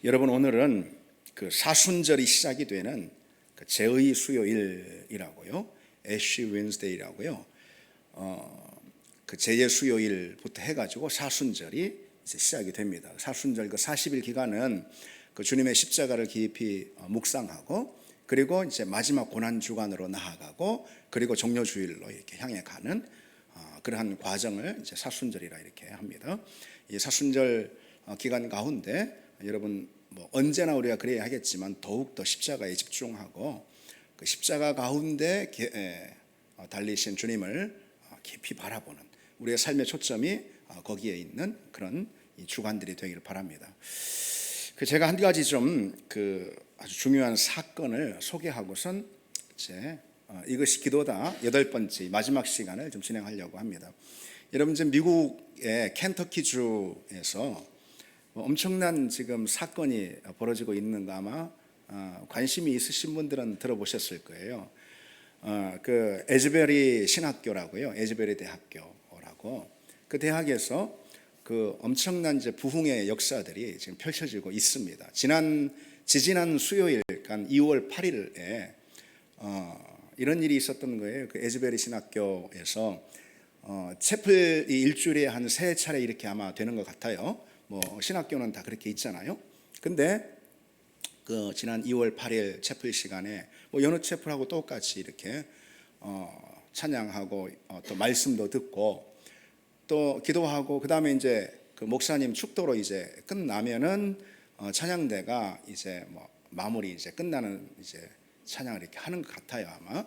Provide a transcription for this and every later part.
여러분, 오늘은 그 사순절이 시작이 되는 그 제의 수요일이라고요, 애쉬 웬스데이라고요. 그 제의 수요일부터 해가지고 사순절이 이제 시작이 됩니다. 사순절 그 40일 기간은 그 주님의 십자가를 깊이 묵상하고, 그리고 이제 마지막 고난 주간으로 나아가고, 그리고 종려 주일로 이렇게 향해 가는 그러한 과정을 이제 사순절이라 이렇게 합니다. 이 사순절 기간 가운데 여러분, 뭐 언제나 우리가 그래야 하겠지만 더욱 더 십자가에 집중하고, 그 십자가 가운데 달리신 주님을 깊이 바라보는 우리의 삶의 초점이 거기에 있는 그런 이 주간들이 되기를 바랍니다. 제가 한 가지 좀 아주 중요한 사건을 소개하고선 이제 이것이 기도다 8번째 마지막 시간을 좀 진행하려고 합니다. 여러분, 지금 미국의 켄터키 주에서 엄청난 지금 사건이 벌어지고 있는 거 아마 관심이 있으신 분들은 들어보셨을 거예요. 그 에즈베리 신학교라고요, 에즈베리 대학교라고, 그 대학에서 그 엄청난 이제 부흥의 역사들이 지금 펼쳐지고 있습니다. 지지난 수요일, 그러니까 2월 8일에 이런 일이 있었던 거예요. 그 에즈베리 신학교에서 채플이 일주일에 한 3차례 이렇게 아마 되는 것 같아요. 뭐 신학교는 다 그렇게 있잖아요. 근데 그 지난 2월 8일 채플 시간에 뭐 여느 채플하고 똑같이 이렇게 찬양하고 또 말씀도 듣고 또 기도하고, 그 다음에 이제 그 목사님 축도로 이제 끝나면은 찬양대가 이제 뭐 마무리 이제 끝나는 이제 찬양을 이렇게 하는 것 같아요, 아마.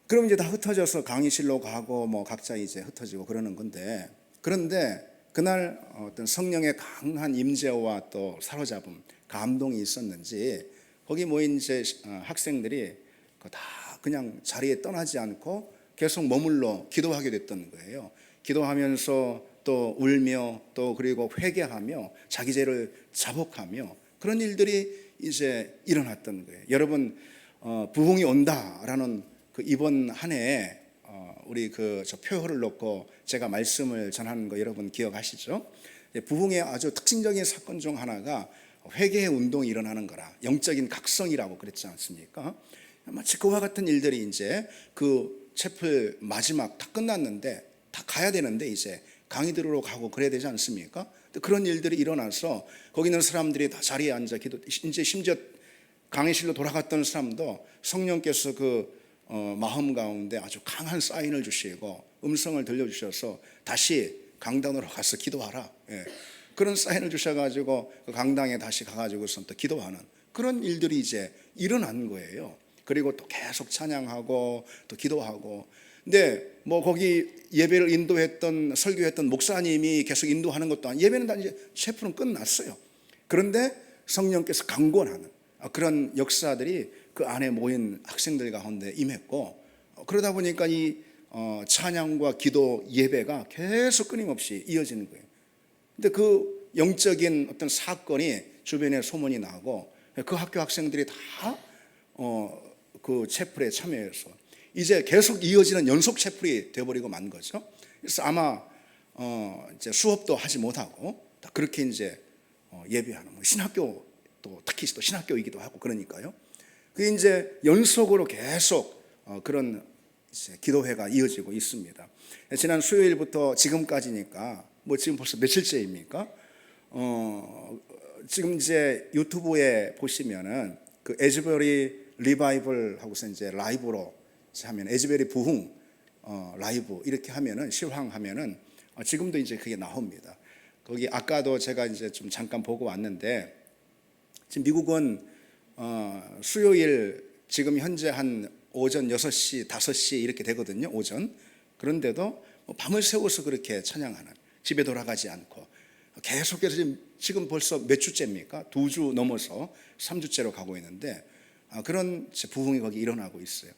그럼 이제 다 흩어져서 강의실로 가고 뭐 각자 이제 흩어지고 그러는 건데, 그런데 그날 어떤 성령의 강한 임재와 또 사로잡음, 감동이 있었는지 거기 모인 이제 학생들이 다 그냥 자리에 떠나지 않고 계속 머물러 기도하게 됐던 거예요. 기도하면서 또 울며 또 그리고 회개하며 자기 죄를 자복하며 그런 일들이 이제 일어났던 거예요. 여러분, 부흥이 온다라는 그 이번 한 해에 우리 저 표를 놓고 제가 말씀을 전하는 거 여러분 기억하시죠? 부흥의 아주 특징적인 사건 중 하나가 회개의 운동이 일어나는 거라, 영적인 각성이라고 그랬지 않습니까? 마치 그와 같은 일들이 이제 그 채플 마지막 다 끝났는데 다 가야 되는데 이제 강의 들으러 가고 그래야 되지 않습니까? 그런 일들이 일어나서 거기 있는 사람들이 다 자리에 앉아 이제 심지어 강의실로 돌아갔던 사람도 성령께서 마음 가운데 아주 강한 사인을 주시고 음성을 들려주셔서 다시 강단으로 가서 기도하라, 그런 사인을 주셔가지고 그 강당에 다시 가가지고서 또 기도하는 그런 일들이 이제 일어난 거예요. 그리고 또 계속 찬양하고 또 기도하고. 근데 뭐 거기 예배를 인도했던 설교했던 목사님이 계속 인도하는 것도 아니고, 예배는 다 이제 채플은 끝났어요. 그런데 성령께서 강권하는 그런 역사들이 그 안에 모인 학생들 가운데 임했고, 그러다 보니까 이 찬양과 기도 예배가 계속 끊임없이 이어지는 거예요. 근데 그 영적인 어떤 사건이 주변에 소문이 나고 그 학교 학생들이 다 그 채플에 참여해서 이제 계속 이어지는 연속 채플이 되어버리고 만 거죠. 그래서 아마 이제 수업도 하지 못하고 그렇게 이제 예배하는, 뭐 신학교 또 특히 또 신학교이기도 하고 그러니까요. 그게 이제 연속으로 계속 그런 이제 기도회가 이어지고 있습니다. 지난 수요일부터 지금까지니까 뭐 지금 벌써 며칠째입니까? 지금 이제 유튜브에 보시면은 그 에즈베리 리바이벌 하고서 이제 라이브로 하면 에즈베리 부흥 라이브 이렇게 하면은 실황하면은 지금도 이제 그게 나옵니다. 거기 아까도 제가 이제 좀 잠깐 보고 왔는데, 지금 미국은 수요일 지금 현재 한 오전 6시, 5시 이렇게 되거든요, 오전. 그런데도 밤을 새워서 그렇게 찬양하는, 집에 돌아가지 않고 계속해서 지금 벌써 몇 주째입니까? 2주 넘어서 3주째로 가고 있는데 그런 부흥이 거기 일어나고 있어요.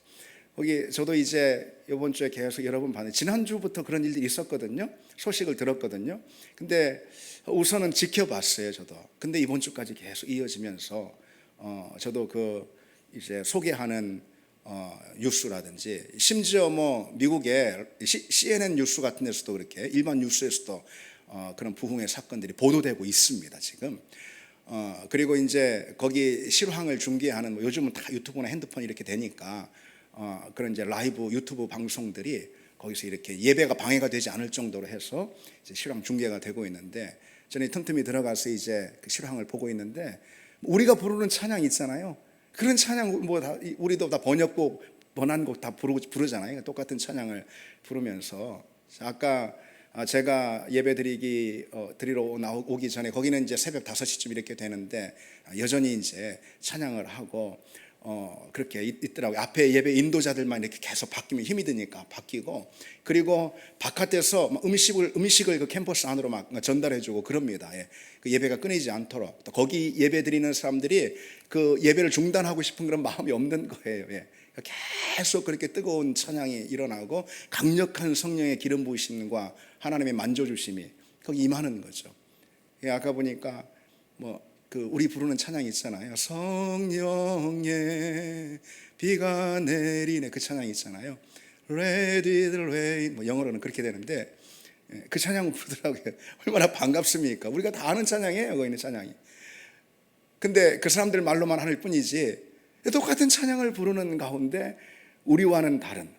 거기 저도 이제 이번 주에 계속 여러 번 봤는데 지난주부터 그런 일들이 있었거든요. 소식을 들었거든요. 근데 우선은 지켜봤어요, 저도. 근데 이번 주까지 계속 이어지면서 저도 이제 소개하는 뉴스라든지, 심지어 뭐 미국의 CNN 뉴스 같은 데서도 그렇게 일반 뉴스에서도 그런 부흥의 사건들이 보도되고 있습니다, 지금. 그리고 이제 거기 실황을 중계하는 뭐 요즘은 다 유튜브나 핸드폰 이렇게 되니까 그런 이제 라이브 유튜브 방송들이 거기서 이렇게 예배가 방해가 되지 않을 정도로 해서 이제 실황 중계가 되고 있는데, 저는 틈틈이 들어가서 이제 그 실황을 보고 있는데, 우리가 부르는 찬양 있잖아요. 그런 찬양 뭐 다 우리도 다 번역곡 번안곡 다 부르잖아요. 똑같은 찬양을 부르면서 아까 제가 예배 드리러 오기 전에 거기는 이제 새벽 5시쯤 이렇게 되는데 여전히 이제 찬양을 하고 그렇게 있더라고요. 앞에 예배 인도자들만 이렇게 계속 바뀌면 힘이 드니까 바뀌고, 그리고 바깥에서 음식을 그 캠퍼스 안으로 막 전달해주고 그럽니다. 예. 그 예배가 끊이지 않도록. 또 거기 예배 드리는 사람들이 그 예배를 중단하고 싶은 그런 마음이 없는 거예요. 예. 계속 그렇게 뜨거운 찬양이 일어나고 강력한 성령의 기름 부으심과 하나님의 만져주심이 거기 임하는 거죠. 예. 아까 보니까 우리 부르는 찬양 있잖아요. 성령의 비가 내리네, 그 찬양 있잖아요. Let it rain, 영어로는 그렇게 되는데 그 찬양을 부르더라고요. 얼마나 반갑습니까? 우리가 다 아는 찬양이에요, 거기 있는 찬양이. 근데 그 사람들 말로만 할 뿐이지 똑같은 찬양을 부르는 가운데 우리와는 다른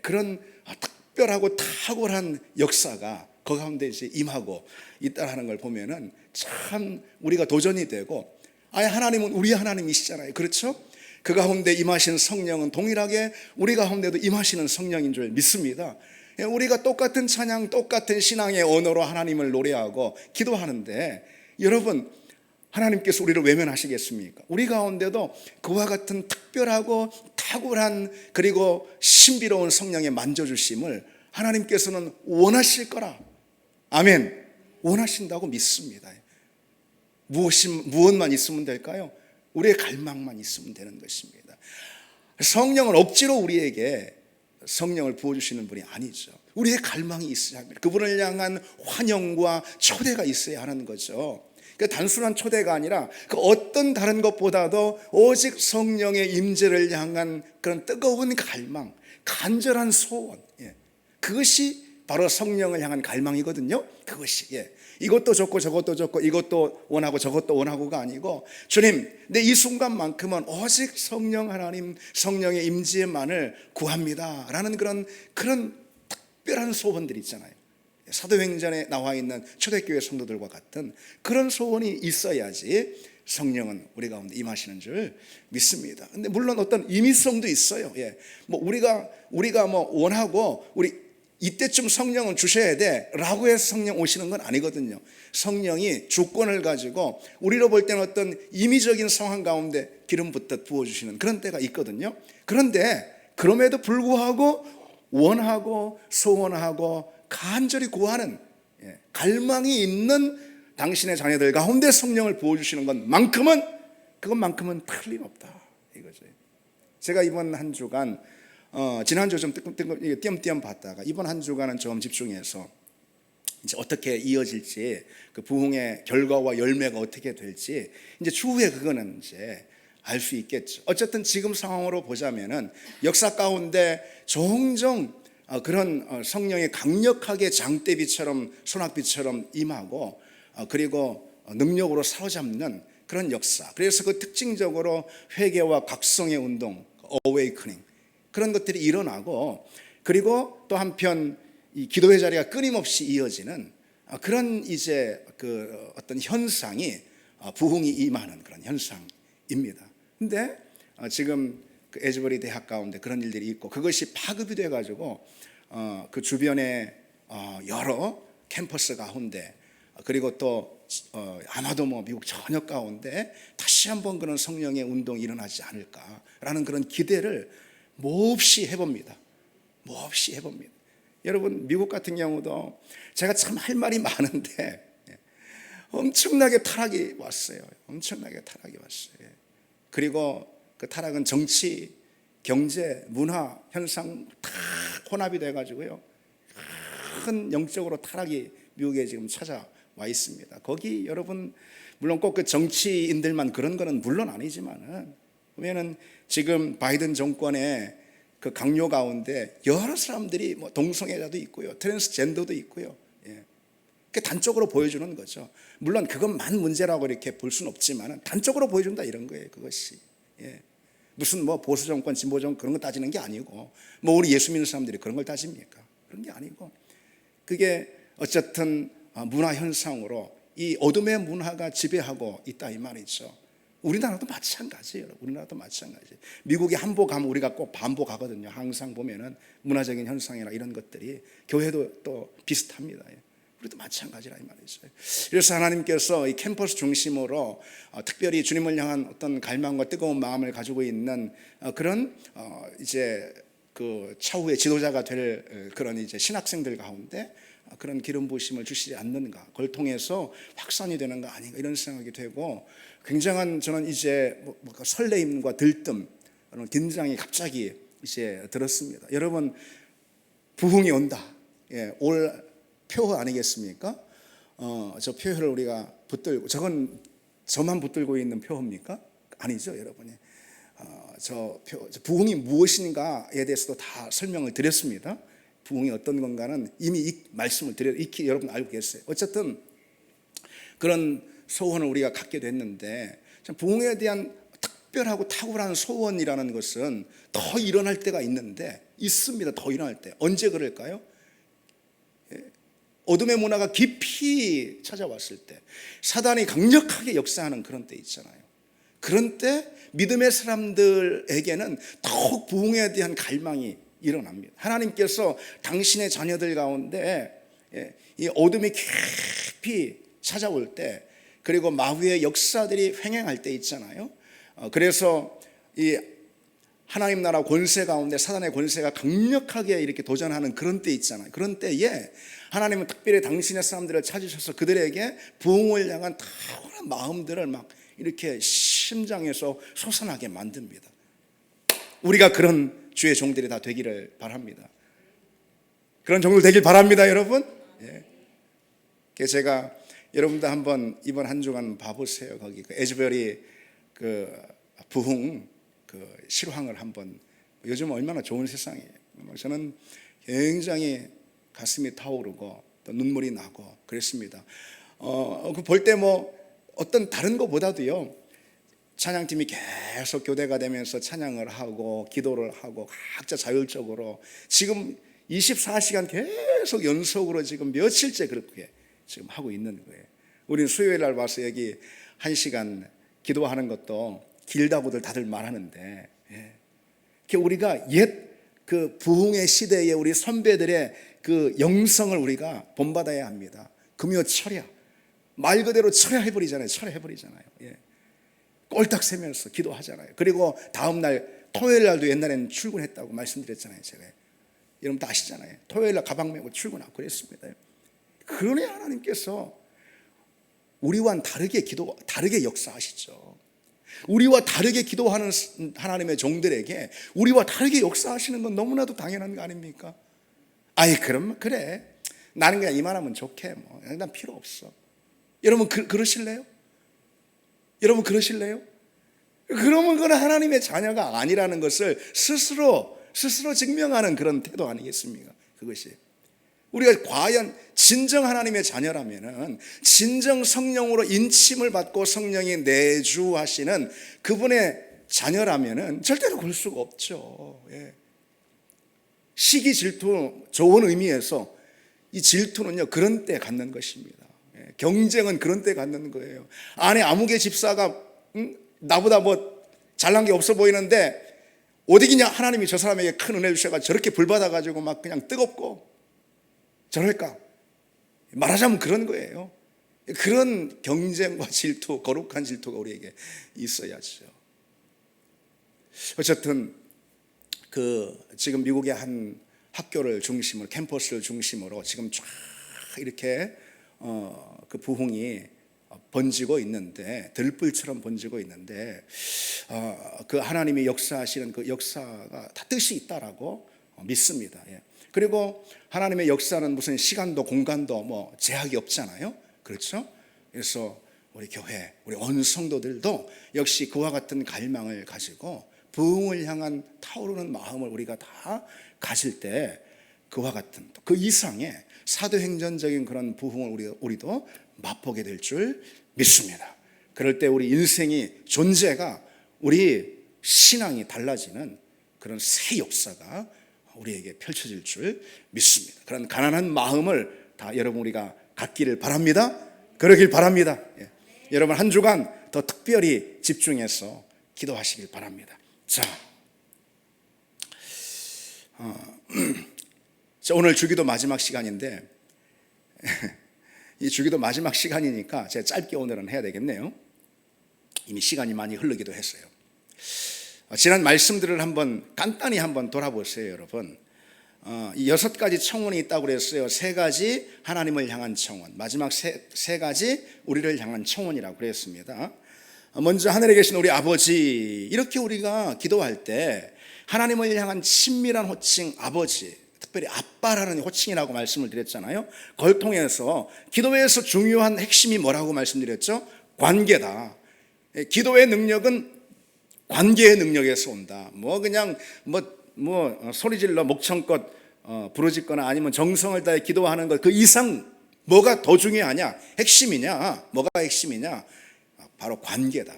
그런 특별하고 탁월한 역사가 그 가운데 이제 임하고 있다는 걸 보면은 참 우리가 도전이 되고, 아예 하나님은 우리 하나님이시잖아요. 그렇죠? 그 가운데 임하신 성령은 동일하게 우리 가운데도 임하시는 성령인 줄 믿습니다. 우리가 똑같은 찬양, 똑같은 신앙의 언어로 하나님을 노래하고 기도하는데, 여러분, 하나님께서 우리를 외면하시겠습니까? 우리 가운데도 그와 같은 특별하고 탁월한 그리고 신비로운 성령의 만져주심을 하나님께서는 원하실 거라. 아멘. 원하신다고 믿습니다. 무엇만 있으면 될까요? 우리의 갈망만 있으면 되는 것입니다. 성령은 억지로 우리에게 성령을 부어주시는 분이 아니죠. 우리의 갈망이 있어야 합니다. 그분을 향한 환영과 초대가 있어야 하는 거죠. 그 단순한 초대가 아니라 그 어떤 다른 것보다도 오직 성령의 임재를 향한 그런 뜨거운 갈망, 간절한 소원, 그것이 바로 성령을 향한 갈망이거든요. 그것이 이것도 좋고 저것도 좋고 이것도 원하고 저것도 원하고가 아니고, 주님, 내 이 순간만큼은 오직 성령 하나님, 성령의 임재만을 구합니다 라는 그런 특별한 소원들이 있잖아요. 사도행전에 나와 있는 초대교회 성도들과 같은 그런 소원이 있어야지 성령은 우리 가운데 임하시는 줄 믿습니다. 근데 물론 어떤 임의성도 있어요. 우리가 원하고 우리 이때쯤 성령은 주셔야 돼 라고 해서 성령 오시는 건 아니거든요. 성령이 주권을 가지고 우리로 볼 때는 어떤 임의적인 상황 가운데 기름 붓듯 부어주시는 그런 때가 있거든요. 그런데 그럼에도 불구하고 원하고 소원하고 간절히 구하는 갈망이 있는 당신의 자녀들 가운데 성령을 부어주시는 그것만큼은 틀림없다 이거죠. 제가 이번 한 주간 지난주 좀 띄엄띄엄 봤다가 이번 한 주간은 좀 집중해서 이제 어떻게 이어질지, 그 부흥의 결과와 열매가 어떻게 될지 이제 추후에 그거는 이제 알 수 있겠죠. 어쨌든 지금 상황으로 보자면은 역사 가운데 종종 그런 성령이 강력하게 장대비처럼 소낙비처럼 임하고 그리고 능력으로 사로잡는 그런 역사. 그래서 그 특징적으로 회개와 각성의 운동, 어웨이크닝 그런 것들이 일어나고, 그리고 또 한편 이 기도의 자리가 끊임없이 이어지는 그런 이제 그 어떤 현상이 부흥이 임하는 그런 현상입니다. 근데 지금 그 에즈버리 대학 가운데 그런 일들이 있고, 그것이 파급이 돼 가지고 그 주변에 여러 캠퍼스 가운데, 그리고 또 아마도 미국 전역 가운데 다시 한번 그런 성령의 운동이 일어나지 않을까라는 그런 기대를 몹시 해봅니다. 여러분, 미국 같은 경우도 제가 참 할 말이 많은데 엄청나게 타락이 왔어요. 그리고 그 타락은 정치, 경제, 문화, 현상 다 혼합이 돼가지고요, 큰 영적으로 타락이 미국에 지금 찾아와 있습니다. 거기 여러분, 물론 꼭 그 정치인들만 그런 거는 물론 아니지만은 보면은 지금 바이든 정권의 그 강요 가운데 여러 사람들이 동성애자도 있고요, 트랜스젠더도 있고요, 단적으로 보여주는 거죠. 물론 그것만 문제라고 이렇게 볼 수는 없지만 단적으로 보여준다 이런 거예요. 그것이. 예. 무슨 뭐 보수 정권, 진보 정권 그런 거 따지는 게 아니고, 뭐 우리 예수 믿는 사람들이 그런 걸 따집니까? 그런 게 아니고, 그게 어쨌든 문화 현상으로 이 어둠의 문화가 지배하고 있다 이 말이죠. 우리나라도 마찬가지예요. 우리나라도 마찬가지. 미국에 한복 가면 우리가 꼭 반복 하거든요. 항상 보면은 문화적인 현상이나 이런 것들이, 교회도 또 비슷합니다. 우리도 마찬가지라 이 말이죠. 그래서 하나님께서 이 캠퍼스 중심으로 특별히 주님을 향한 어떤 갈망과 뜨거운 마음을 가지고 있는 그런 이제 그 차후의 지도자가 될 그런 이제 신학생들 가운데 그런 기름 부으심을 주시지 않는가, 그걸 통해서 확산이 되는 거 아닌가 이런 생각이 되고, 굉장한 저는 이제 뭔가 설레임과 들뜸, 그런 긴장이 갑자기 이제 들었습니다. 여러분, 부흥이 온다. 예, 올 표 아니겠습니까? 저 표를 우리가 붙들고, 저만 붙들고 있는 표입니까? 아니죠, 여러분이. 저 부흥이 무엇인가에 대해서도 다 설명을 드렸습니다. 부흥이 어떤 건가는 이미 이 말씀을 익히 여러분 알고 계세요. 어쨌든 그런 소원을 우리가 갖게 됐는데, 부흥에 대한 특별하고 탁월한 소원이라는 것은 더 일어날 때가 있습니다. 더 일어날 때. 언제 그럴까요? 어둠의 문화가 깊이 찾아왔을 때, 사단이 강력하게 역사하는 그런 때 있잖아요. 그런 때 믿음의 사람들에게는 더욱 부흥에 대한 갈망이 일어납니다. 하나님께서 당신의 자녀들 가운데 이 어둠이 깊이 찾아올 때, 그리고 마귀의 역사들이 횡행할 때 있잖아요. 그래서 이 하나님 나라 권세 가운데 사단의 권세가 강력하게 이렇게 도전하는 그런 때 있잖아요. 그런 때에 하나님은 특별히 당신의 사람들을 찾으셔서 그들에게 부흥을 향한 탁월한 마음들을 막 이렇게 심장에서 솟아나게 만듭니다. 우리가 그런 주의 종들이 다 되기를 바랍니다. 그런 종들 되길 바랍니다, 여러분. 예. 제가 여러분도 한번 이번 한 주간 봐보세요. 거기 그 에즈베리 그 부흥 그 실황을 한번, 요즘 얼마나 좋은 세상이에요. 저는 굉장히 가슴이 타오르고 또 눈물이 나고 그랬습니다. 볼 때 뭐 어떤 다른 것보다도요, 찬양팀이 계속 교대가 되면서 찬양을 하고 기도를 하고 각자 자율적으로 지금 24시간 계속 연속으로 지금 며칠째 그렇게 지금 하고 있는 거예요. 우리는 수요일 날 와서 여기 1시간 기도하는 것도 길다고들 다들 말하는데, 우리가 옛 그 부흥의 시대에 우리 선배들의 그 영성을 우리가 본받아야 합니다. 금요 철야, 말 그대로 철야해버리잖아요. 꼴딱 세면서 기도하잖아요. 그리고 다음날 토요일 날도 옛날에는 출근했다고 말씀드렸잖아요. 제가 여러분 다 아시잖아요. 토요일 날 가방 메고 출근하고 그랬습니다. 그러니 하나님께서 우리와는 다르게 역사하시죠. 우리와 다르게 기도하는 하나님의 종들에게 우리와 다르게 역사하시는 건 너무나도 당연한 거 아닙니까? 아이, 그럼 그래, 나는 그냥 이만하면 좋게, 뭐 난 필요 없어. 여러분 그러실래요? 여러분 그러실래요? 그러면 그건 하나님의 자녀가 아니라는 것을 스스로 증명하는 그런 태도 아니겠습니까? 그것이 우리가 과연 진정 하나님의 자녀라면은, 진정 성령으로 인침을 받고 성령이 내주하시는 그분의 자녀라면은 절대로 그럴 수가 없죠. 시기 질투, 좋은 의미에서 이 질투는요, 그런 때 갖는 것입니다. 경쟁은 그런 때 갖는 거예요. 안에 아무개 집사가 나보다 뭐 잘난 게 없어 보이는데 어디기냐, 하나님이 저 사람에게 큰 은혜 주셔가지고 저렇게 불받아가지고 막 그냥 뜨겁고 저럴까? 말하자면 그런 거예요. 그런 경쟁과 질투, 거룩한 질투가 우리에게 있어야죠. 어쨌든 지금 미국의 한 학교를 중심으로, 캠퍼스를 중심으로 지금 쫙 이렇게 그 부흥이 번지고 있는데, 들불처럼 번지고 있는데, 그 하나님이 역사하시는 그 역사가 다 뜻이 있다라고 믿습니다. 그리고 하나님의 역사는 무슨 시간도 공간도 뭐 제약이 없잖아요. 그렇죠? 그래서 우리 교회, 우리 온 성도들도 역시 그와 같은 갈망을 가지고 부흥을 향한 타오르는 마음을 우리가 다 가질 때, 그와 같은 그 이상의 사도행전적인 그런 부흥을 우리도 맛보게 될 줄 믿습니다. 그럴 때 우리 인생이 존재가 우리 신앙이 달라지는 그런 새 역사가 우리에게 펼쳐질 줄 믿습니다. 그런 가난한 마음을 다 여러분 우리가 갖기를 바랍니다. 그러길 바랍니다. 예. 여러분 한 주간 더 특별히 집중해서 기도하시길 바랍니다. 자, 오늘 주기도 마지막 시간인데 이 주기도 마지막 시간이니까 제가 짧게 오늘은 해야 되겠네요. 이미 시간이 많이 흐르기도 했어요. 지난 말씀들을 한번 간단히 한번 돌아보세요, 여러분. 이 6가지 청원이 있다고 그랬어요. 3가지 하나님을 향한 청원, 마지막 세 가지 우리를 향한 청원이라고 그랬습니다. 먼저 하늘에 계신 우리 아버지, 이렇게 우리가 기도할 때 하나님을 향한 친밀한 호칭 아버지, 특별히 아빠라는 호칭이라고 말씀을 드렸잖아요. 그걸 통해서 기도에서 중요한 핵심이 뭐라고 말씀드렸죠? 관계다. 기도의 능력은 관계의 능력에서 온다. 그냥 소리질러 목청껏 부르짖거나 아니면 정성을 다해 기도하는 것 그 이상 뭐가 더 중요하냐? 핵심이냐? 뭐가 핵심이냐? 바로 관계다.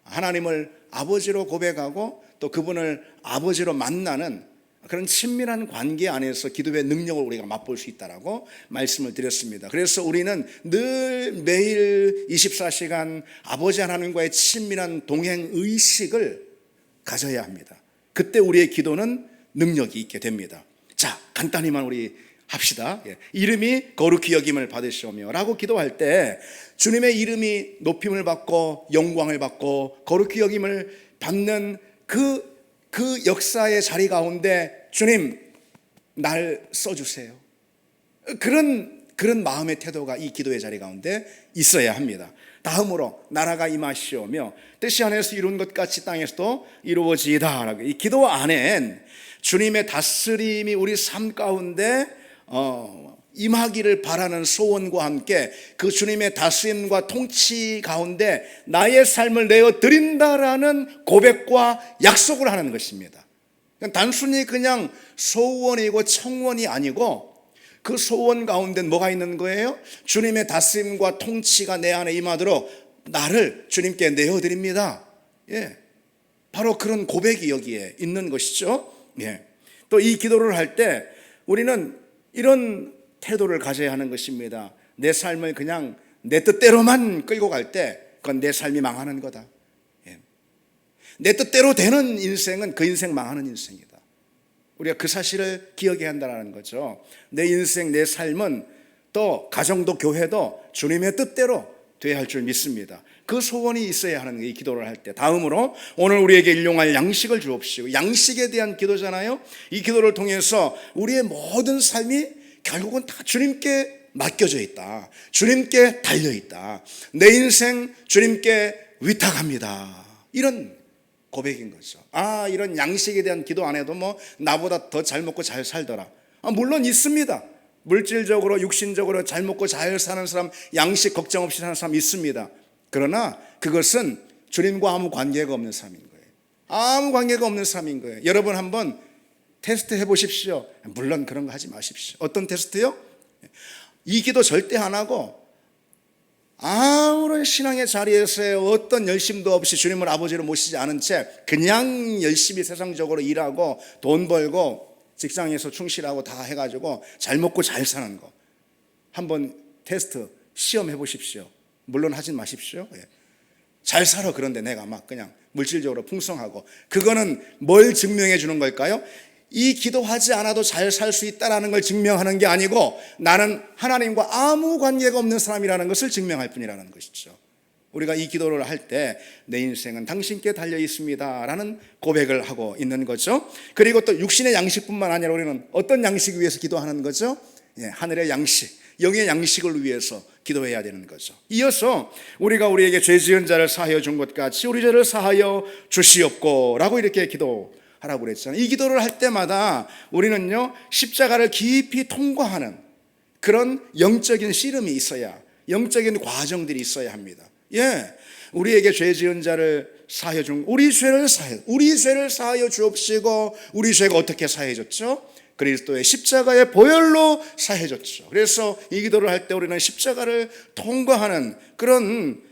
하나님을 아버지로 고백하고 또 그분을 아버지로 만나는 그런 친밀한 관계 안에서 기도의 능력을 우리가 맛볼 수 있다라고 말씀을 드렸습니다. 그래서 우리는 늘 매일 24시간 아버지 하나님과의 친밀한 동행 의식을 가져야 합니다. 그때 우리의 기도는 능력이 있게 됩니다. 자, 간단히만 우리 합시다. 이름이 거룩히 여김을 받으시오며 라고 기도할 때 주님의 이름이 높임을 받고 영광을 받고 거룩히 여김을 받는 그 역사의 자리 가운데 주님 날 써주세요. 그런 마음의 태도가 이 기도의 자리 가운데 있어야 합니다. 다음으로 나라가 임하시오며 뜻이 하늘에서 이룬 것 같이 땅에서도 이루어지이다. 이 기도 안엔 주님의 다스림이 우리 삶 가운데 임하기를 바라는 소원과 함께 그 주님의 다스림과 통치 가운데 나의 삶을 내어 드린다라는 고백과 약속을 하는 것입니다. 단순히 그냥 소원이고 청원이 아니고 그 소원 가운데 뭐가 있는 거예요? 주님의 다스림과 통치가 내 안에 임하도록 나를 주님께 내어드립니다. 예, 바로 그런 고백이 여기에 있는 것이죠. 예. 또 이 기도를 할 때 우리는 이런 태도를 가져야 하는 것입니다. 내 삶을 그냥 내 뜻대로만 끌고 갈 때 그건 내 삶이 망하는 거다. 예. 내 뜻대로 되는 인생은 그 인생 망하는 인생이다. 우리가 그 사실을 기억해야 한다는 거죠. 내 인생, 내 삶은 또 가정도 교회도 주님의 뜻대로 돼야 할 줄 믿습니다. 그 소원이 있어야 하는 이 기도를 할 때. 다음으로 오늘 우리에게 일용할 양식을 주옵시고, 양식에 대한 기도잖아요. 이 기도를 통해서 우리의 모든 삶이 결국은 다 주님께 맡겨져 있다. 주님께 달려 있다. 내 인생 주님께 위탁합니다. 이런 고백인 거죠. 이런 양식에 대한 기도 안 해도 나보다 더 잘 먹고 잘 살더라. 물론 있습니다. 물질적으로 육신적으로 잘 먹고 잘 사는 사람, 양식 걱정 없이 사는 사람 있습니다. 그러나 그것은 주님과 아무 관계가 없는 삶인 거예요. 아무 관계가 없는 삶인 거예요. 여러분 한번 테스트 해보십시오. 물론 그런 거 하지 마십시오. 어떤 테스트요? 이 기도 절대 안 하고 아무런 신앙의 자리에서의 어떤 열심도 없이 주님을 아버지로 모시지 않은 채 그냥 열심히 세상적으로 일하고 돈 벌고 직장에서 충실하고 다 해가지고 잘 먹고 잘 사는 거 한번 테스트 시험해 보십시오. 물론 하진 마십시오. 잘 살아. 그런데 내가 막 그냥 물질적으로 풍성하고, 그거는 뭘 증명해 주는 걸까요? 이 기도하지 않아도 잘 살 수 있다는 걸 증명하는 게 아니고 나는 하나님과 아무 관계가 없는 사람이라는 것을 증명할 뿐이라는 것이죠. 우리가 이 기도를 할 때 내 인생은 당신께 달려 있습니다 라는 고백을 하고 있는 거죠. 그리고 또 육신의 양식뿐만 아니라 우리는 어떤 양식 위해서 기도하는 거죠? 하늘의 양식, 영의 양식을 위해서 기도해야 되는 거죠. 이어서 우리가 우리에게 죄 지은 자를 사하여 준 것 같이 우리 죄를 사하여 주시옵고 라고 이렇게 기도하라고 그랬잖아요. 이 기도를 할 때마다 우리는요 십자가를 깊이 통과하는 그런 영적인 씨름이 있어야, 영적인 과정들이 있어야 합니다. 우리에게 죄 지은 자를 사하여 준, 우리 죄를 사하여 주옵시고, 우리 죄가 어떻게 사해졌죠? 그리스도의 십자가의 보혈로 사해졌죠. 그래서 이 기도를 할 때 우리는 십자가를 통과하는 그런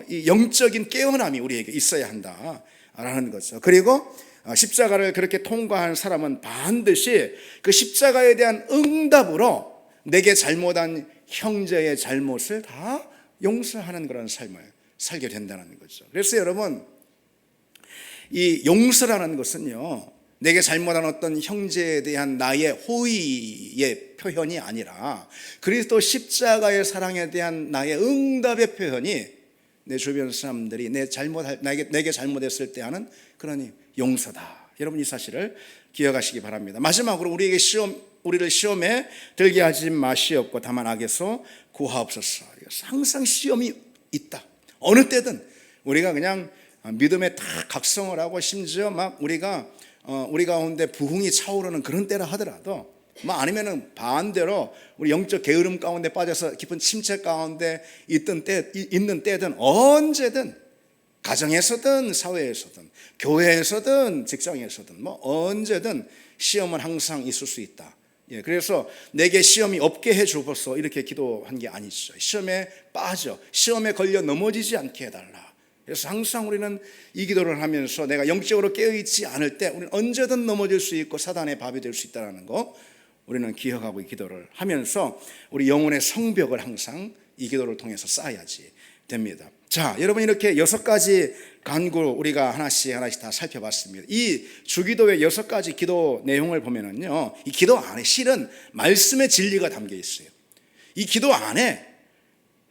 이 영적인 깨어남이 우리에게 있어야 한다라는 거죠. 그리고 십자가를 그렇게 통과한 사람은 반드시 그 십자가에 대한 응답으로 내게 잘못한 형제의 잘못을 다 용서하는 그런 삶을 살게 된다는 거죠. 그래서 여러분, 이 용서라는 것은요, 내게 잘못한 어떤 형제에 대한 나의 호의의 표현이 아니라 그리스도 십자가의 사랑에 대한 나의 응답의 표현이 내 주변 사람들이 내게 잘못했을 때 하는 그런 용서다. 여러분, 이 사실을 기억하시기 바랍니다. 마지막으로 우리를 시험에 들게 하지 마시옵고 다만 악에서 구하옵소서. 항상 시험이 있다. 어느 때든 우리가 그냥 믿음에 다 각성을 하고 심지어 막 우리 가운데 부흥이 차오르는 그런 때라 하더라도 아니면은 반대로 우리 영적 게으름 가운데 빠져서 깊은 침체 가운데 있는 때든 언제든 가정에서든 사회에서든 교회에서든 직장에서든 언제든 시험은 항상 있을 수 있다. 그래서 내게 시험이 없게 해주옵소서 이렇게 기도한 게 아니죠. 시험에 걸려 넘어지지 않게 해달라. 그래서 항상 우리는 이 기도를 하면서 내가 영적으로 깨어있지 않을 때 우리는 언제든 넘어질 수 있고 사단의 밥이 될 수 있다는 거 우리는 기억하고 이 기도를 하면서 우리 영혼의 성벽을 항상 이 기도를 통해서 쌓아야지 됩니다. 자, 여러분, 이렇게 6가지 간구 우리가 하나씩 다 살펴봤습니다. 이 주기도의 6가지 기도 내용을 보면은요, 이 기도 안에 실은 말씀의 진리가 담겨 있어요. 이 기도 안에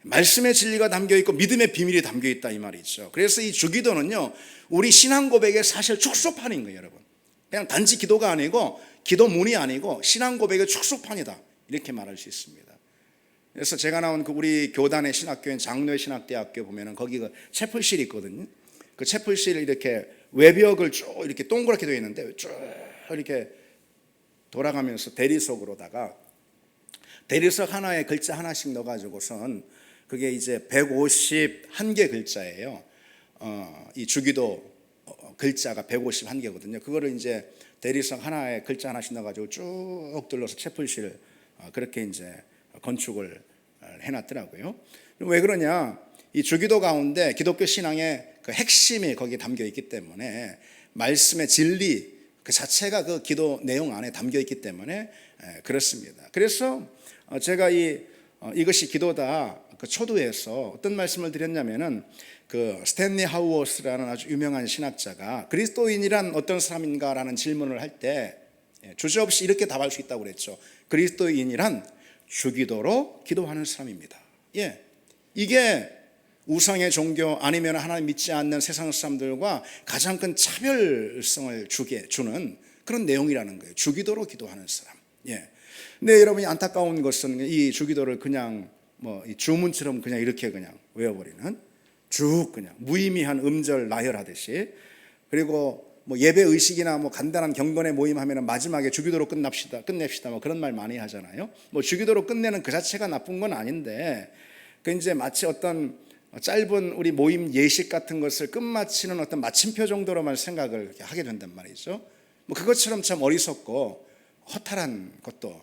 말씀의 진리가 담겨 있고 믿음의 비밀이 담겨 있다 이 말이죠. 그래서 이 주기도는요, 우리 신앙 고백의 사실 축소판인 거예요, 여러분. 그냥 단지 기도가 아니고 기도문이 아니고 신앙 고백의 축소판이다 이렇게 말할 수 있습니다. 그래서 제가 나온 우리 교단의 신학교인 장로의 신학대학교 보면은 거기 채플실이 있거든요. 그 채플실을 이렇게 외벽을 쭉 이렇게 동그랗게 되어 있는데 쭉 이렇게 돌아가면서 대리석으로다가 대리석 하나에 글자 하나씩 넣어가지고선 그게 이제 151개 글자예요. 이 주기도 글자가 151개거든요. 그거를 이제 대리석 하나에 글자 하나씩 넣어가지고 쭉 둘러서 채플실을 그렇게 이제 건축을 해놨더라고요. 왜 그러냐? 이 주기도 가운데 기독교 신앙의 그 핵심이 거기에 담겨 있기 때문에 말씀의 진리 그 자체가 그 기도 내용 안에 담겨 있기 때문에 그렇습니다. 그래서 제가 이것이 기도다 그 초두에서 어떤 말씀을 드렸냐면은 그 스탠리 하우어스라는 아주 유명한 신학자가 그리스도인이란 어떤 사람인가라는 질문을 할 때 주저없이 이렇게 답할 수 있다고 그랬죠. 그리스도인이란 주기도로 기도하는 사람입니다. 이게 우상의 종교 아니면 하나님 믿지 않는 세상 사람들과 가장 큰 차별성을 주는 그런 내용이라는 거예요. 주기도로 기도하는 사람. 근데 여러분이 안타까운 것은 이 주기도를 그냥 이 주문처럼 그냥 이렇게 그냥 외워버리는 쭉 그냥 무의미한 음절 나열하듯이 그리고 예배 의식이나 간단한 경건의 모임 하면은 마지막에 주기도로 끝냅시다 그런 말 많이 하잖아요. 주기도로 끝내는 그 자체가 나쁜 건 아닌데 그 이제 마치 어떤 짧은 우리 모임 예식 같은 것을 끝마치는 어떤 마침표 정도로만 생각을 하게 된단 말이죠. 그것처럼 참 어리석고 허탈한 것도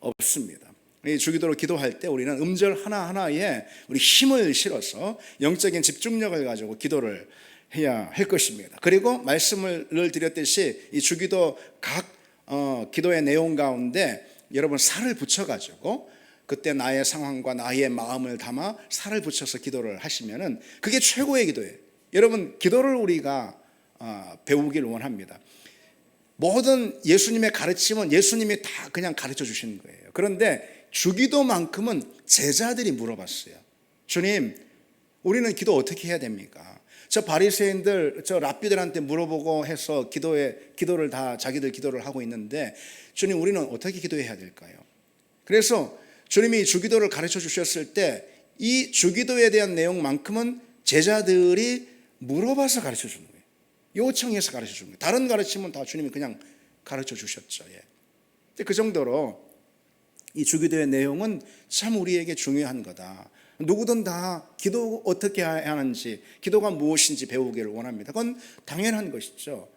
없습니다. 이 주기도로 기도할 때 우리는 음절 하나하나에 우리 힘을 실어서 영적인 집중력을 가지고 기도를 해야 할 것입니다. 그리고 말씀을 드렸듯이 이 주기도 각 기도의 내용 가운데 여러분 살을 붙여가지고 그때 나의 상황과 나의 마음을 담아 살을 붙여서 기도를 하시면은 그게 최고의 기도예요. 여러분, 기도를 우리가 배우길 원합니다. 모든 예수님의 가르침은 예수님이 다 그냥 가르쳐 주시는 거예요. 그런데 주기도만큼은 제자들이 물어봤어요. 주님, 우리는 기도 어떻게 해야 됩니까? 저 바리새인들, 저 랍비들한테 물어보고 해서 기도를 다 자기들 기도를 하고 있는데 주님, 우리는 어떻게 기도해야 될까요? 그래서 주님이 주기도를 가르쳐 주셨을 때 이 주기도에 대한 내용만큼은 제자들이 물어봐서 가르쳐 주는 거예요. 요청해서 가르쳐 주는 거예요. 다른 가르침은 다 주님이 그냥 가르쳐 주셨죠. 그 정도로 이 주기도의 내용은 참 우리에게 중요한 거다. 누구든 다 기도 어떻게 해야 하는지, 기도가 무엇인지 배우기를 원합니다. 그건 당연한 것이죠.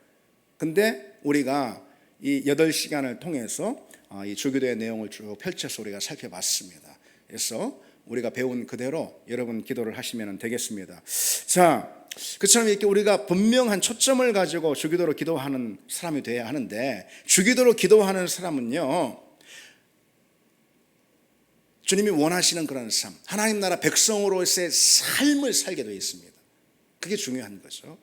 근데 우리가 이 8시간을 통해서 이 주기도의 내용을 쭉 펼쳐서 우리가 살펴봤습니다. 그래서 우리가 배운 그대로 여러분 기도를 하시면 되겠습니다. 자, 그처럼 이렇게 우리가 분명한 초점을 가지고 주기도로 기도하는 사람이 돼야 하는데, 주기도로 기도하는 사람은요, 주님이 원하시는 그런 삶, 하나님 나라 백성으로서의 삶을 살게 되어 있습니다. 그게 중요한 거죠.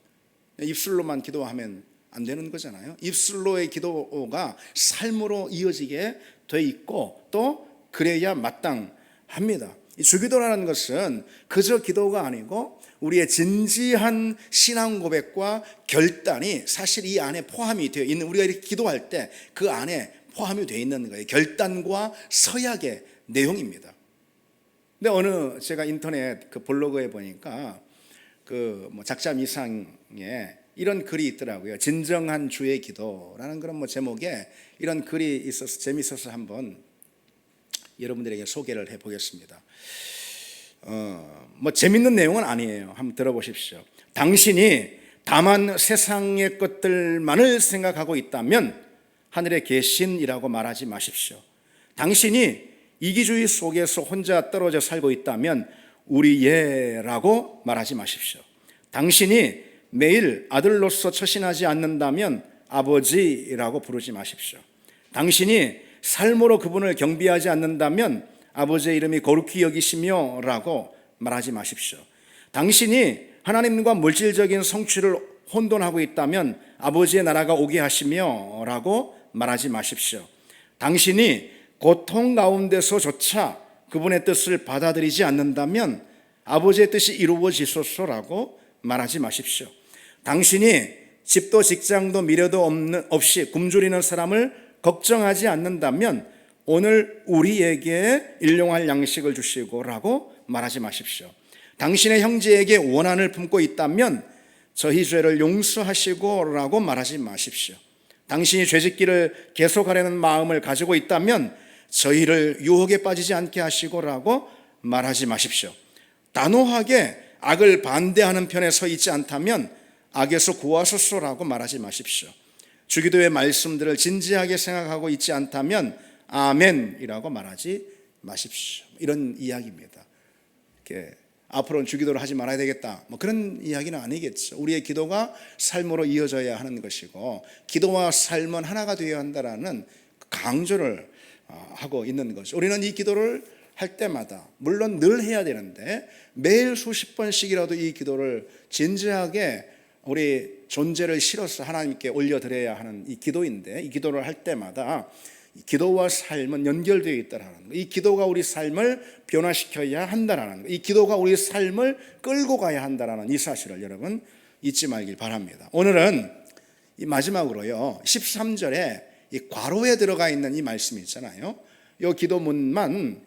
입술로만 기도하면 안 되는 거잖아요. 입술로의 기도가 삶으로 이어지게 돼 있고 또 그래야 마땅합니다. 이 주기도라는 것은 그저 기도가 아니고 우리의 진지한 신앙 고백과 결단이 사실 이 안에 포함이 되어 있는, 우리가 이렇게 기도할 때 그 안에 포함이 되어 있는 거예요. 결단과 서약의 내용입니다. 근데 어느 제가 인터넷 그 블로그에 보니까 그 뭐 작자 미상에 이런 글이 있더라고요. 진정한 주의 기도라는 그런 뭐 제목에 이런 글이 있어서 재미있어서 한번 여러분들에게 소개를 해보겠습니다. 뭐 재밌는 내용은 아니에요. 한번 들어보십시오. 당신이 다만 세상의 것들만을 생각하고 있다면 하늘에 계신이라고 말하지 마십시오. 당신이 이기주의 속에서 혼자 떨어져 살고 있다면 우리 얘라고 말하지 마십시오. 당신이 매일 아들로서 처신하지 않는다면 아버지라고 부르지 마십시오. 당신이 삶으로 그분을 경비하지 않는다면 아버지의 이름이 거룩히 여기시며 라고 말하지 마십시오. 당신이 하나님과 물질적인 성취를 혼돈하고 있다면 아버지의 나라가 오게 하시며 라고 말하지 마십시오. 당신이 고통 가운데서조차 그분의 뜻을 받아들이지 않는다면 아버지의 뜻이 이루어지소서라고 말하지 마십시오. 당신이 집도 직장도 미래도 없이 굶주리는 사람을 걱정하지 않는다면 오늘 우리에게 일용할 양식을 주시고라고 말하지 마십시오. 당신의 형제에게 원한을 품고 있다면 저희 죄를 용서하시고라고 말하지 마십시오. 당신이 죄짓기를 계속하려는 마음을 가지고 있다면 저희를 유혹에 빠지지 않게 하시고라고 말하지 마십시오. 단호하게 악을 반대하는 편에 서 있지 않다면 악에서 구하소서라고 말하지 마십시오. 주기도의 말씀들을 진지하게 생각하고 있지 않다면 아멘이라고 말하지 마십시오. 이런 이야기입니다. 이렇게 앞으로는 주기도를 하지 말아야 되겠다, 뭐 그런 이야기는 아니겠죠. 우리의 기도가 삶으로 이어져야 하는 것이고 기도와 삶은 하나가 되어야 한다라는 강조를 하고 있는 거죠. 우리는 이 기도를 할 때마다 물론 늘 해야 되는데 매일 수십 번씩이라도 이 기도를 진지하게 우리 존재를 실어서 하나님께 올려드려야 하는 이 기도인데, 이 기도를 할 때마다 기도와 삶은 연결되어 있다라는 거, 이 기도가 우리 삶을 변화시켜야 한다라는 거, 이 기도가 우리 삶을 끌고 가야 한다라는 이 사실을 여러분 잊지 말길 바랍니다. 오늘은 이 마지막으로요 13절에 이 괄호에 들어가 있는 이 말씀이 있잖아요. 이 기도문만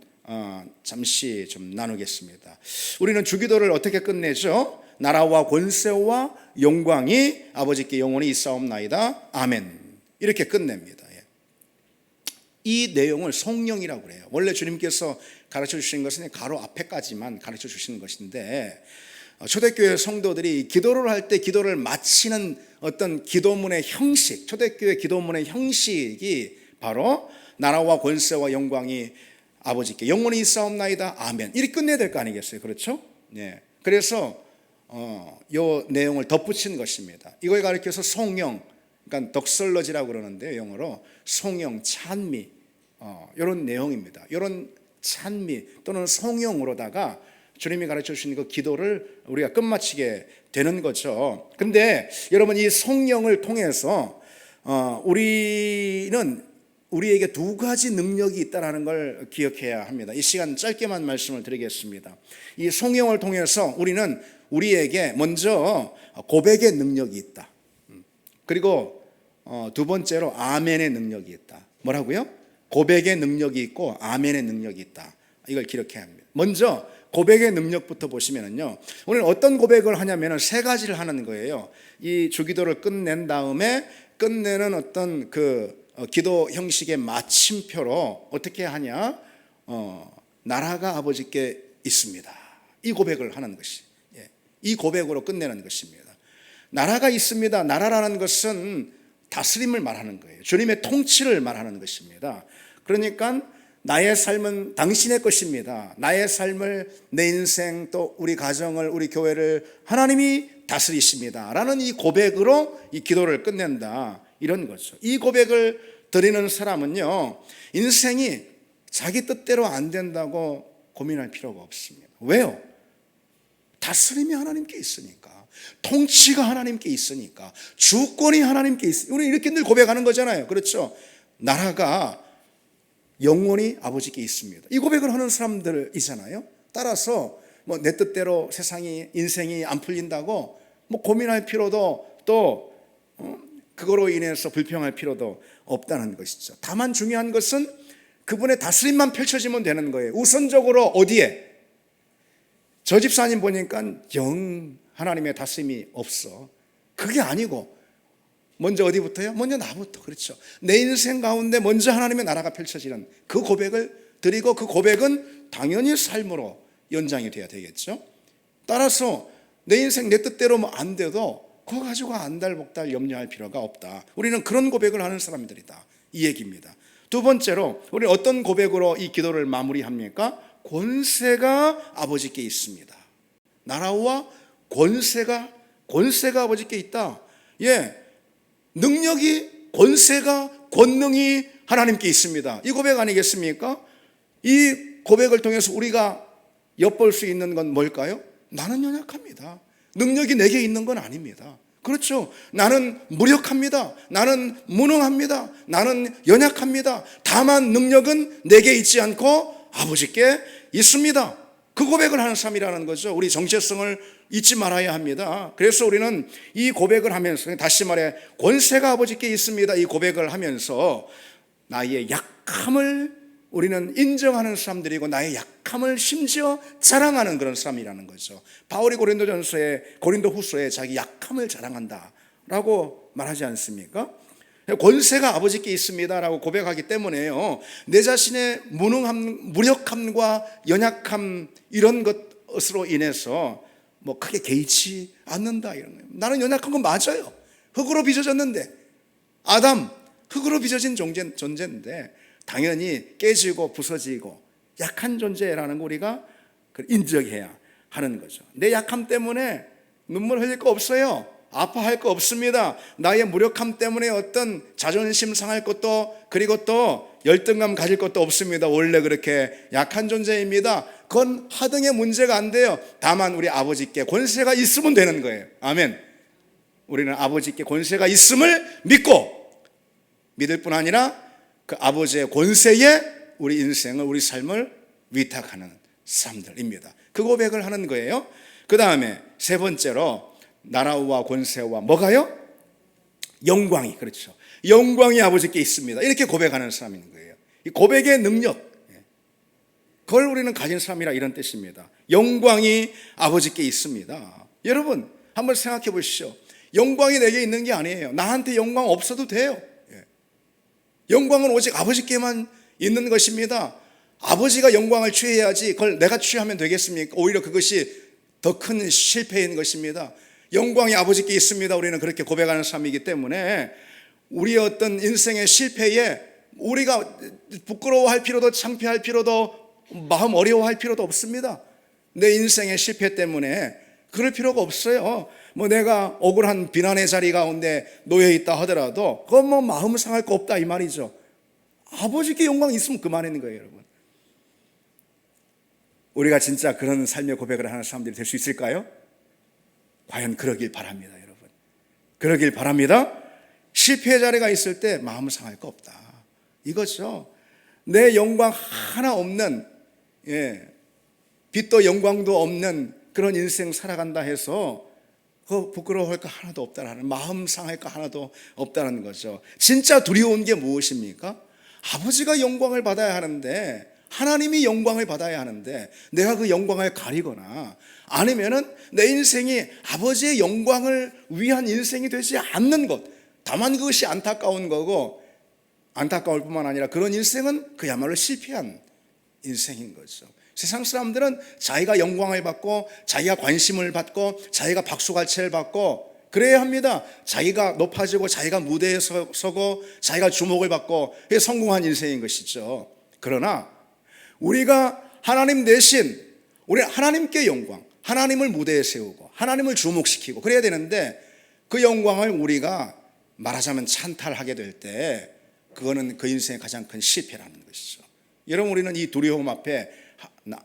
잠시 좀 나누겠습니다. 우리는 주기도를 어떻게 끝내죠? 나라와 권세와 영광이 아버지께 영원히 있사옵나이다. 아멘. 이렇게 끝냅니다. 이 내용을 성령이라고 그래요. 원래 주님께서 가르쳐 주신 것은 가로 앞에까지만 가르쳐 주시는 것인데, 초대교회 성도들이 기도를 할 때 기도를 마치는 어떤 기도문의 형식, 초대교회 기도문의 형식이 바로 나라와 권세와 영광이 아버지께 영원히 있사옵나이다. 아멘. 이렇게 끝내야 될 거 아니겠어요? 그렇죠? 네. 그래서 이 내용을 덧붙인 것입니다. 이걸 가리켜서 성령, 그러니까 덕설러지라고 그러는데요, 영어로 성령, 찬미, 이런 내용입니다. 이런 찬미 또는 성령으로다가 주님이 가르쳐 주신 그 기도를 우리가 끝마치게 되는 거죠. 근데 여러분, 이 성령을 통해서 우리에게 두 가지 능력이 있다는 걸 기억해야 합니다. 이 시간 짧게만 말씀을 드리겠습니다. 이 성령을 통해서 우리는 우리에게 먼저 고백의 능력이 있다. 그리고 두 번째로 아멘의 능력이 있다. 뭐라고요? 고백의 능력이 있고 아멘의 능력이 있다. 이걸 기억해야 합니다. 먼저 고백의 능력부터 보시면은요, 우리는 어떤 고백을 하냐면은 세 가지를 하는 거예요. 이 주기도를 끝낸 다음에 끝내는 어떤 그 기도 형식의 마침표로 어떻게 하냐? 나라가 아버지께 있습니다. 이 고백을 하는 것이, 이 고백으로 끝내는 것입니다. 나라가 있습니다. 나라라는 것은 다스림을 말하는 거예요. 주님의 통치를 말하는 것입니다. 그러니까 나의 삶은 당신의 것입니다. 나의 삶을, 내 인생, 또 우리 가정을, 우리 교회를 하나님이 다스리십니다 라는 이 고백으로 이 기도를 끝낸다, 이런 거죠. 이 고백을 드리는 사람은요, 인생이 자기 뜻대로 안 된다고 고민할 필요가 없습니다. 왜요? 다스림이 하나님께 있으니까, 통치가 하나님께 있으니까, 주권이 하나님께 있으니까. 우리 이렇게 늘 고백하는 거잖아요. 그렇죠? 나라가 영원히 아버지께 있습니다. 이 고백을 하는 사람들이잖아요. 따라서 뭐 내 뜻대로 세상이, 인생이 안 풀린다고 뭐 고민할 필요도, 또 그거로 인해서 불평할 필요도 없다는 것이죠. 다만 중요한 것은 그분의 다스림만 펼쳐지면 되는 거예요. 우선적으로 어디에? 저 집사님 보니까 영 하나님의 다스림이 없어. 그게 아니고 먼저 어디부터요? 먼저 나부터. 그렇죠. 내 인생 가운데 먼저 하나님의 나라가 펼쳐지는 그 고백을 드리고, 그 고백은 당연히 삶으로 연장이 돼야 되겠죠. 따라서 내 인생 내 뜻대로 뭐 안 돼도 그거 가지고 안달복달 염려할 필요가 없다. 우리는 그런 고백을 하는 사람들이다, 이 얘기입니다. 두 번째로, 우리는 어떤 고백으로 이 기도를 마무리합니까? 권세가 아버지께 있습니다. 나라와 권세가 아버지께 있다. 예, 능력이, 권세가, 권능이 하나님께 있습니다. 이 고백 아니겠습니까? 이 고백을 통해서 우리가 엿볼 수 있는 건 뭘까요? 나는 연약합니다. 능력이 내게 있는 건 아닙니다. 그렇죠. 나는 무력합니다. 나는 무능합니다. 나는 연약합니다. 다만 능력은 내게 있지 않고 아버지께 있습니다. 그 고백을 하는 삶이라는 거죠. 우리 정체성을 잊지 말아야 합니다. 그래서 우리는 이 고백을 하면서, 다시 말해 권세가 아버지께 있습니다, 이 고백을 하면서 나의 약함을 우리는 인정하는 사람들이고, 나의 약함을 심지어 자랑하는 그런 사람이라는 거죠. 바울이 고린도후서에 자기 약함을 자랑한다라고 말하지 않습니까? 권세가 아버지께 있습니다라고 고백하기 때문에요, 내 자신의 무력함과 연약함, 이런 것으로 인해서 뭐 크게 개의치 않는다, 이런 거예요. 나는 연약한 건 맞아요. 흙으로 빚어졌는데, 아담 흙으로 빚어진 존재인데 당연히 깨지고 부서지고 약한 존재라는 거 우리가 인정해야 하는 거죠. 내 약함 때문에 눈물 흘릴 거 없어요. 아파할 거 없습니다. 나의 무력함 때문에 어떤 자존심 상할 것도, 그리고 또 열등감 가질 것도 없습니다. 원래 그렇게 약한 존재입니다. 그건 하등의 문제가 안 돼요. 다만 우리 아버지께 권세가 있으면 되는 거예요. 아멘. 우리는 아버지께 권세가 있음을 믿을 뿐 아니라 그 아버지의 권세에 우리 인생을, 우리 삶을 위탁하는 사람들입니다. 그 고백을 하는 거예요. 그 다음에 세 번째로, 나라와 권세와 뭐가요? 영광이, 그렇죠. 영광이 아버지께 있습니다. 이렇게 고백하는 사람인 거예요. 이 고백의 능력, 그걸 우리는 가진 사람이라, 이런 뜻입니다. 영광이 아버지께 있습니다. 여러분 한번 생각해 보시죠. 영광이 내게 있는 게 아니에요. 나한테 영광 없어도 돼요. 영광은 오직 아버지께만 있는 것입니다. 아버지가 영광을 취해야지 그걸 내가 취하면 되겠습니까? 오히려 그것이 더 큰 실패인 것입니다. 영광이 아버지께 있습니다. 우리는 그렇게 고백하는 사람이기 때문에 우리의 어떤 인생의 실패에 우리가 부끄러워할 필요도, 창피할 필요도, 마음 어려워할 필요도 없습니다. 내 인생의 실패 때문에 그럴 필요가 없어요. 뭐 내가 억울한 비난의 자리 가운데 놓여 있다 하더라도 그건 뭐 마음 상할 거 없다, 이 말이죠. 아버지께 영광이 있으면 그만인 거예요, 여러분. 우리가 진짜 그런 삶의 고백을 하는 사람들이 될 수 있을까요? 과연 그러길 바랍니다, 여러분. 그러길 바랍니다. 실패의 자리가 있을 때 마음 상할 거 없다, 이거죠. 내 영광 하나 없는, 빛도 영광도 없는 그런 인생 살아간다 해서 그 부끄러워할 거 하나도 없다라는, 마음 상할 거 하나도 없다는 거죠. 진짜 두려운 게 무엇입니까? 아버지가 영광을 받아야 하는데, 하나님이 영광을 받아야 하는데 내가 그 영광을 가리거나, 아니면은 내 인생이 아버지의 영광을 위한 인생이 되지 않는 것, 다만 그것이 안타까운 거고, 안타까울 뿐만 아니라 그런 인생은 그야말로 실패한 인생인 거죠. 세상 사람들은 자기가 영광을 받고, 자기가 관심을 받고, 자기가 박수갈채를 받고, 그래야 합니다. 자기가 높아지고 자기가 무대에 서고 자기가 주목을 받고 성공한 인생인 것이죠. 그러나 우리가 하나님 대신 우리 하나님께 영광, 하나님을 무대에 세우고 하나님을 주목시키고 그래야 되는데 그 영광을 우리가 말하자면 찬탈하게 될 때 그거는 그 인생의 가장 큰 실패라는 것이죠. 여러분, 우리는 이 두려움 앞에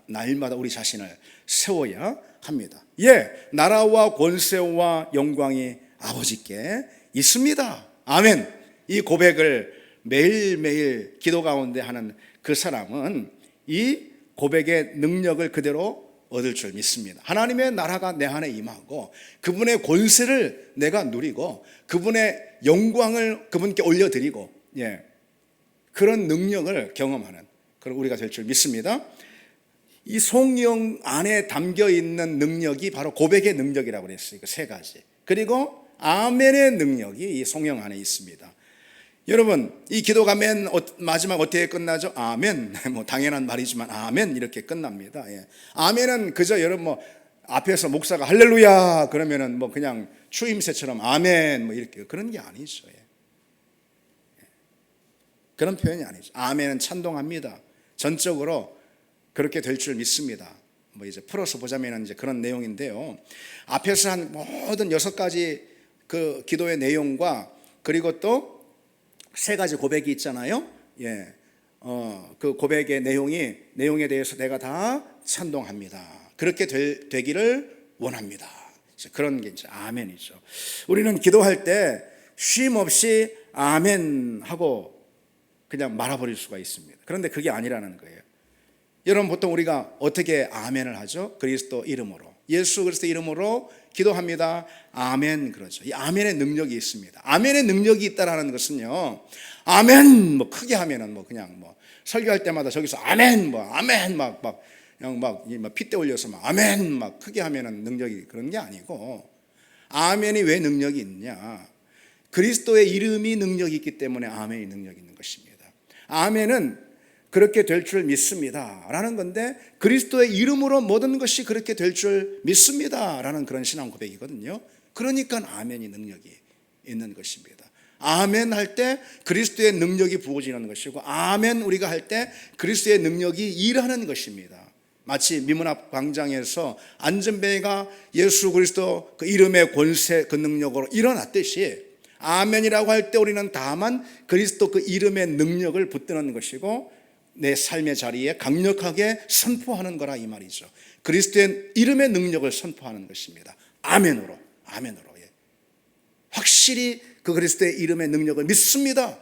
날마다 우리 자신을 세워야 합니다. 예, 나라와 권세와 영광이 아버지께 있습니다. 아멘. 이 고백을 매일매일 기도 가운데 하는 그 사람은 이 고백의 능력을 그대로 얻을 줄 믿습니다. 하나님의 나라가 내 안에 임하고 그분의 권세를 내가 누리고 그분의 영광을 그분께 올려드리고, 예, 그런 능력을 경험하는 그런 우리가 될 줄 믿습니다. 이 성령 안에 담겨 있는 능력이 바로 고백의 능력이라고 그랬어요. 그 세 가지. 그리고 아멘의 능력이 이 성령 안에 있습니다. 여러분, 이 기도가 맨 마지막 어떻게 끝나죠? 아멘. 뭐 당연한 말이지만 아멘 이렇게 끝납니다. 예. 아멘은 그저 여러분 뭐 앞에서 목사가 할렐루야 그러면은 뭐 그냥 추임새처럼 아멘 뭐 이렇게 그런 게 아니죠. 예. 그런 표현이 아니죠. 아멘은 찬동합니다. 전적으로 그렇게 될 줄 믿습니다. 뭐 이제 풀어서 보자면은 이제 그런 내용인데요. 앞에서 한 모든 6가지 그 기도의 내용과 그리고 또 3가지 고백이 있잖아요. 예. 그 고백의 내용에 대해서 내가 다 찬동합니다. 그렇게 되기를 원합니다. 그런 게 이제 아멘이죠. 우리는 기도할 때 쉼 없이 아멘 하고 그냥 말아버릴 수가 있습니다. 그런데 그게 아니라는 거예요. 여러분, 보통 우리가 어떻게 아멘을 하죠? 그리스도 이름으로, 예수 그리스도 이름으로 기도합니다. 아멘 그러죠. 이 아멘의 능력이 있습니다. 아멘의 능력이 있다라는 것은요, 아멘 뭐 크게 하면은 뭐 그냥 뭐 설교할 때마다 저기서 아멘 뭐 아멘 막 그냥 막 핏대 올려서 막 아멘 막 크게 하면은 능력이 그런 게 아니고, 아멘이 왜 능력이 있냐? 그리스도의 이름이 능력이 있기 때문에 아멘이 능력이 있는 것입니다. 아멘은 그렇게 될 줄 믿습니다 라는 건데, 그리스도의 이름으로 모든 것이 그렇게 될 줄 믿습니다 라는 그런 신앙 고백이거든요. 그러니까 아멘이 능력이 있는 것입니다. 아멘 할 때 그리스도의 능력이 부어지는 것이고, 아멘 우리가 할 때 그리스도의 능력이 일하는 것입니다. 마치 미문 앞 광장에서 안전뱅이가 예수 그리스도 그 이름의 권세 그 능력으로 일어났듯이, 아멘이라고 할 때 우리는 다만 그리스도 그 이름의 능력을 붙드는 것이고 내 삶의 자리에 강력하게 선포하는 거라 이 말이죠. 그리스도의 이름의 능력을 선포하는 것입니다. 아멘으로 예. 확실히 그 그리스도의 이름의 능력을 믿습니다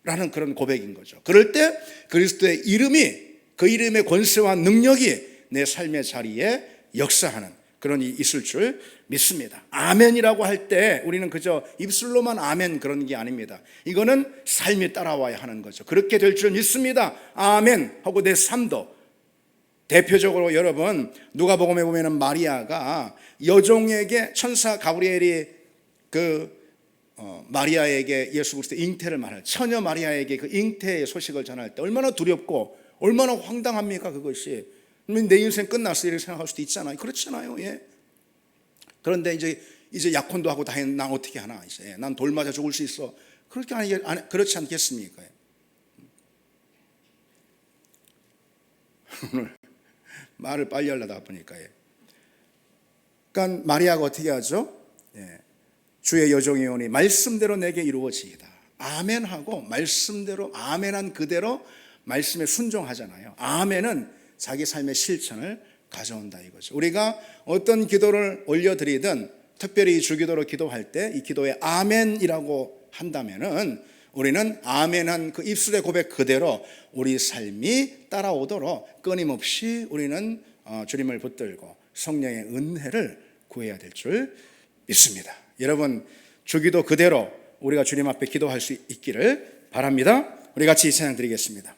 라는 그런 고백인 거죠. 그럴 때 그리스도의 이름이, 그 이름의 권세와 능력이 내 삶의 자리에 역사하는 그런 일이 있을 줄 믿습니다. 아멘이라고 할 때 우리는 그저 입술로만 아멘 그런 게 아닙니다. 이거는 삶이 따라와야 하는 거죠. 그렇게 될 줄 믿습니다. 아멘 하고 내 삶도, 대표적으로 여러분 누가복음에 보면은 마리아가 여종에게 천사 가브리엘이 마리아에게 예수 그리스도의 잉태를 말할, 처녀 마리아에게 그 잉태의 소식을 전할 때 얼마나 두렵고 얼마나 황당합니까? 그것이 내 인생 끝났어 이렇게 생각할 수도 있잖아요. 그렇잖아요. 예. 그런데 이제 약혼도 하고 다 했는데 난 어떻게 하나? 이제 난 돌 맞아 죽을 수 있어. 그렇지 않겠습니까? 오늘 말을 빨리 하려다 보니까, 그러니까 마리아가 어떻게 하죠? 예. 주의 여종이 오니 말씀대로 내게 이루어지이다. 아멘하고 말씀대로 아멘한 그대로 말씀에 순종하잖아요. 아멘은 자기 삶의 실천을 가져온다 이거죠. 우리가 어떤 기도를 올려드리든 특별히 주기도로 기도할 때 이 기도에 아멘이라고 한다면은 우리는 아멘한 그 입술의 고백 그대로 우리 삶이 따라오도록 끊임없이 우리는 주님을 붙들고 성령의 은혜를 구해야 될 줄 믿습니다. 여러분, 주기도 그대로 우리가 주님 앞에 기도할 수 있기를 바랍니다. 우리 같이 찬양 드리겠습니다.